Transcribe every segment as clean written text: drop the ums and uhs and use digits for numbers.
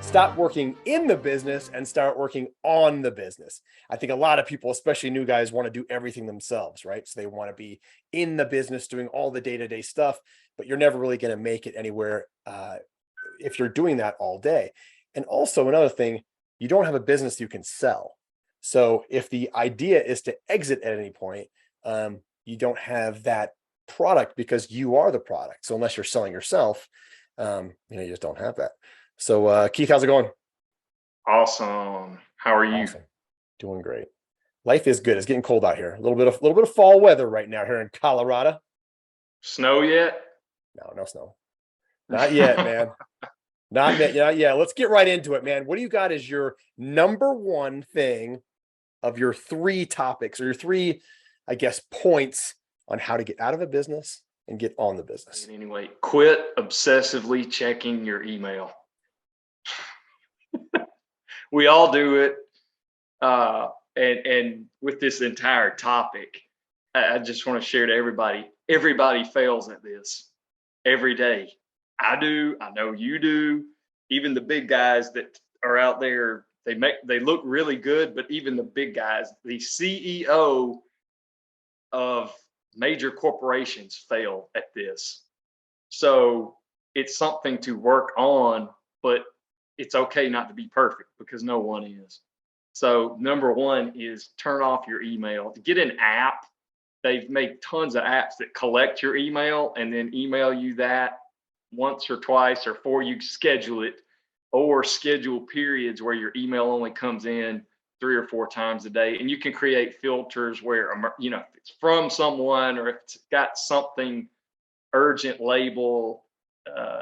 stop working in the business and start working on the business. I think a lot of people, especially new guys, want to do everything themselves, right? So they want to be in the business doing all the day-to-day stuff, but you're never really going to make it anywhere if you're doing that all day. And also another thing, you don't have a business you can sell. So if the idea is to exit at any point, you don't have that product because you are the product. So unless you're selling yourself, you just don't have that. So Keith, how's it going? Awesome. How are you? Awesome. Doing great. Life is good. It's getting cold out here. A little bit of fall weather right now here in Colorado. Snow yet? No, no snow. Not yet, man. Not yet. Yeah, let's get right into it, man. What do you got as your number one thing of your three topics or your three, I guess, points on how to get out of a business and get on the business? Anyway, quit obsessively checking your email. We all do it. And with this entire topic, I just want to share to everybody. Everybody fails at this every day. I do. I know you do. Even the big guys that are out there, they look really good, but even the big guys, the CEO of major corporations fail at this. So it's something to work on, but it's okay not to be perfect because no one is. So number one is turn off your email. Get an app. They've made tons of apps that collect your email and then email you that once or twice or before you schedule it, or schedule periods where your email only comes in 3 or 4 times a day. And you can create filters where, if it's from someone or if it's got something urgent label.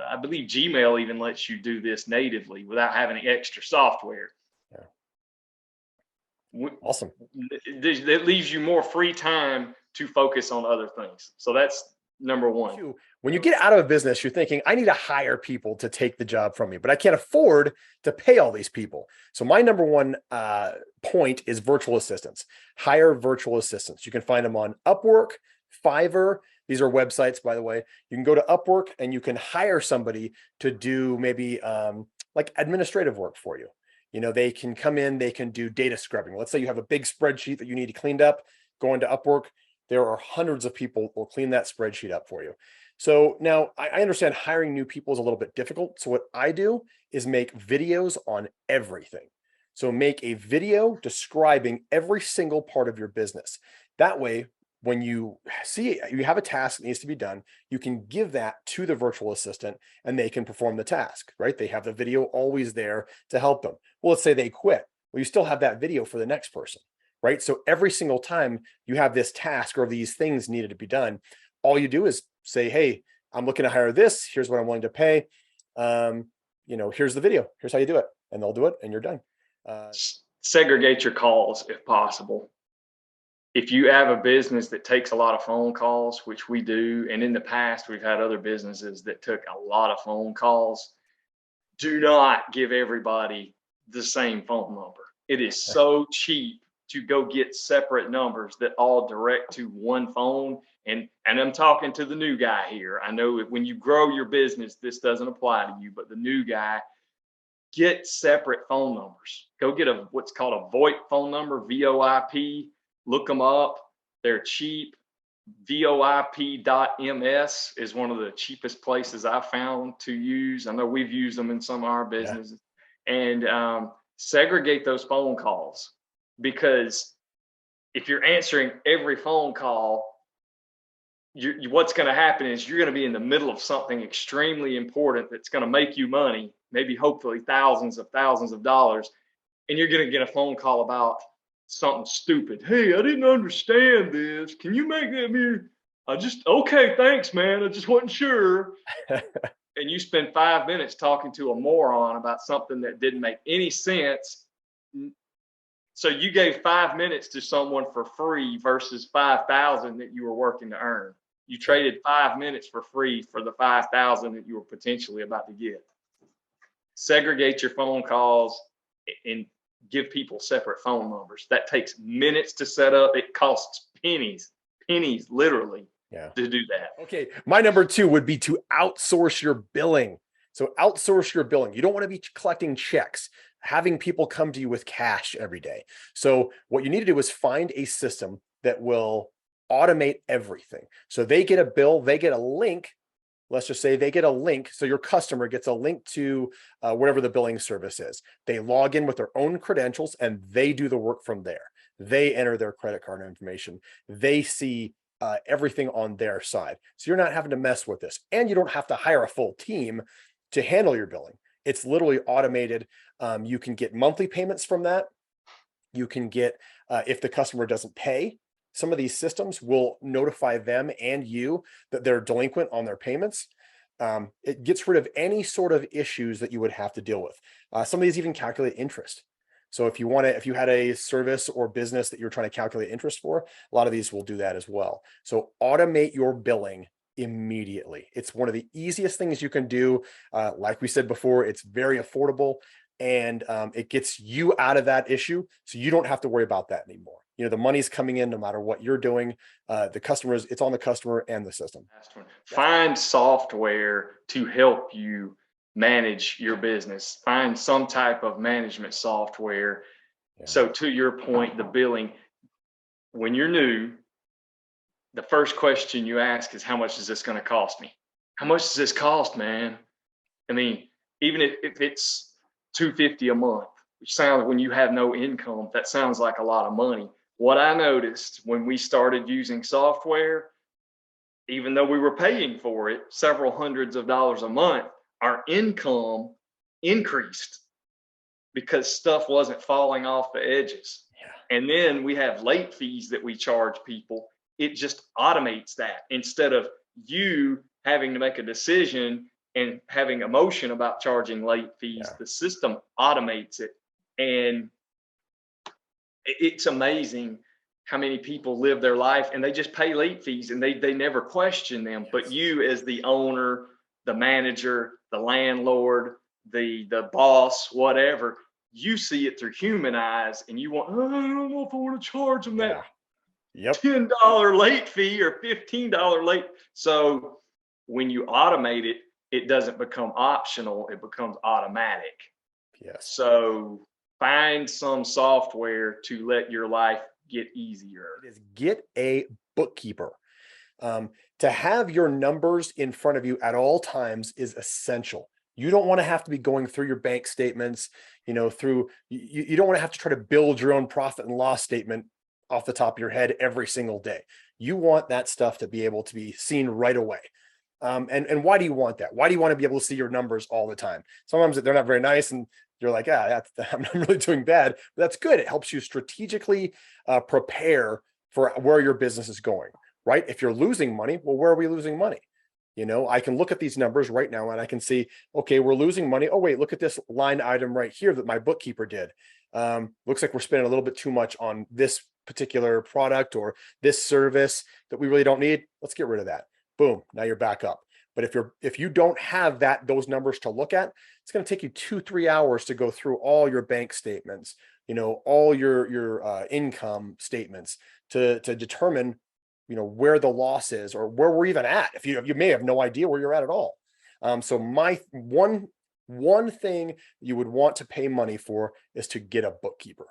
I believe Gmail even lets you do this natively without having any extra software. Yeah. Awesome. It leaves you more free time to focus on other things. So that's number one. When you get out of a business, you're thinking, I need to hire people to take the job from me, but I can't afford to pay all these people. So my number one point is virtual assistants. Hire virtual assistants. You can find them on Upwork, Fiverr. These are websites, by the way. You can go to Upwork and you can hire somebody to do maybe like administrative work for you. They can come in, they can do data scrubbing. Let's say you have a big spreadsheet that you need cleaned up, go into Upwork. There are hundreds of people who will clean that spreadsheet up for you. So now I understand hiring new people is a little bit difficult. So what I do is make videos on everything. So make a video describing every single part of your business. That way, when you see you have a task that needs to be done, you can give that to the virtual assistant and they can perform the task, right? They have the video always there to help them. Well, let's say they quit. Well, you still have that video for the next person, right? So every single time you have this task or these things needed to be done, all you do is say, hey, I'm looking to hire this. Here's what I'm willing to pay. Here's the video. Here's how you do it. And they'll do it and you're done. Segregate your calls if possible. If you have a business that takes a lot of phone calls, which we do, and in the past we've had other businesses that took a lot of phone calls, do not give everybody the same phone number. It is so cheap to go get separate numbers that all direct to one phone. And I'm talking to the new guy here. I know when you grow your business, this doesn't apply to you, but the new guy, get separate phone numbers. Go get what's called a Voip phone number, VoIP. Look them up. They're cheap. VoIP.ms is one of the cheapest places I found to use. I know we've used them in some of our businesses. Yeah. And segregate those phone calls, because if you're answering every phone call, what's going to happen is you're going to be in the middle of something extremely important that's going to make you money, maybe hopefully thousands of dollars, and you're going to get a phone call about something stupid. Hey, I didn't understand this. Can you make that? Okay, thanks, man. I just wasn't sure. And you spend 5 minutes talking to a moron about something that didn't make any sense. So you gave 5 minutes to someone for free versus 5,000 that you were working to earn. You traded 5 minutes for free for the 5,000 that you were potentially about to get. Segregate your phone calls and give people separate phone numbers. That takes minutes to set up. It costs pennies literally to do that. Okay. My number two would be to outsource your billing. So outsource your billing. You don't want to be collecting checks, having people come to you with cash every day. So what you need to do is find a system that will automate everything. So they get a bill, they get a link. Let's just say they get a link. So your customer gets a link to whatever the billing service is. They log in with their own credentials and they do the work from there. They enter their credit card information. They see everything on their side. So you're not having to mess with this. And you don't have to hire a full team to handle your billing. It's literally automated. You can get monthly payments from that. You can get, if the customer doesn't pay, some of these systems will notify them and you that they're delinquent on their payments. It gets rid of any sort of issues that you would have to deal with. Some of these even calculate interest. So if you had a service or business that you're trying to calculate interest for, a lot of these will do that as well. So automate your billing immediately. It's one of the easiest things you can do. Like we said before, it's very affordable, and it gets you out of that issue. So you don't have to worry about that anymore. The money's coming in no matter what you're doing. The customers, it's on the customer and the system. Find software to help you manage your business. Find some type of management software. Yeah. So to your point, the billing, when you're new, the first question you ask is, how much is this going to cost me? How much does this cost, man? I mean, even if it's $250 a month, which sounds, when you have no income, that sounds like a lot of money. What I noticed when we started using software, even though we were paying for it several hundreds of dollars a month, our income increased because stuff wasn't falling off the edges. Yeah. And then we have late fees that we charge people. It just automates that. Instead of you having to make a decision and having emotion about charging late fees, the system automates it. And it's amazing how many people live their life and they just pay late fees and they never question them. Yes. But you, as the owner, the manager, the landlord, the boss, whatever, you see it through human eyes and you want, oh, I don't know if I want to charge them that $10 late fee or $15 late. So when you automate it, it doesn't become optional, it becomes automatic. Yes. So find some software to let your life get easier. It is get a bookkeeper. To have your numbers in front of you at all times is essential. You don't want to have to be going through your bank statements, you don't want to have to try to build your own profit and loss statement off the top of your head every single day. You want that stuff to be able to be seen right away. And why do you want that? Why do you want to be able to see your numbers all the time? Sometimes they're not very nice and you're like, I'm really doing bad. But that's good. It helps you strategically prepare for where your business is going, right? If you're losing money, well, where are we losing money? I can look at these numbers right now and I can see, okay, we're losing money. Oh, wait, look at this line item right here that my bookkeeper did. Looks like we're spending a little bit too much on this particular product or this service that we really don't need. Let's get rid of that. Boom, now you're back up. But if you don't have those numbers to look at, it's going to take you 2-3 hours to go through all your bank statements, all your income statements to determine, where the loss is or where we're even at. If you may have no idea where you're at all. So my one thing you would want to pay money for is to get a bookkeeper.